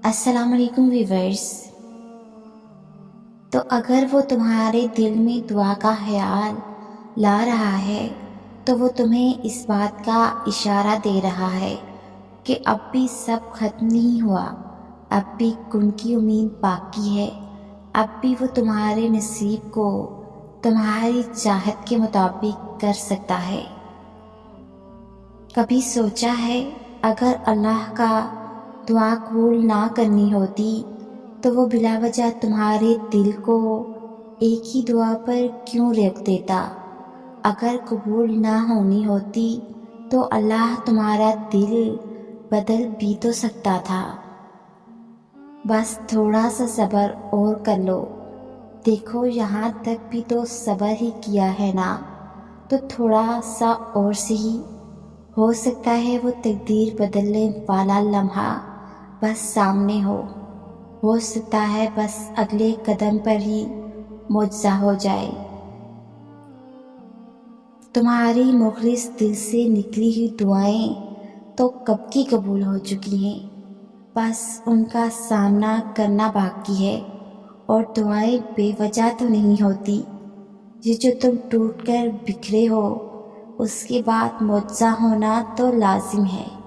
السلام علیکم ویورز۔ تو اگر وہ تمہارے دل میں دعا کا خیال لا رہا ہے تو وہ تمہیں اس بات کا اشارہ دے رہا ہے کہ اب بھی سب ختم نہیں ہوا، اب بھی ان کی امید باقی ہے، اب بھی وہ تمہارے نصیب کو تمہاری چاہت کے مطابق کر سکتا ہے۔ کبھی سوچا ہے اگر اللہ کا دعا قبول نہ کرنی ہوتی تو وہ بلا وجہ تمہارے دل کو ایک ہی دعا پر کیوں روک دیتا؟ اگر قبول نہ ہونی ہوتی تو اللہ تمہارا دل بدل بھی تو سکتا تھا۔ بس تھوڑا سا صبر اور کر لو، دیکھو یہاں تک بھی تو صبر ہی کیا ہے نا، تو تھوڑا سا اور صحیح ہو سکتا ہے وہ تقدیر بدلنے والا لمحہ بس سامنے ہو سکتا ہے بس اگلے قدم پر ہی معجزہ ہو جائے۔ تمہاری مخلص دل سے نکلی ہوئی دعائیں تو کب کی قبول ہو چکی ہیں، بس ان کا سامنا کرنا باقی ہے۔ اور دعائیں بے وجہ تو نہیں ہوتی، یہ جو تم ٹوٹ کر بکھرے ہو اس کے بعد معجزہ ہونا تو لازم ہے۔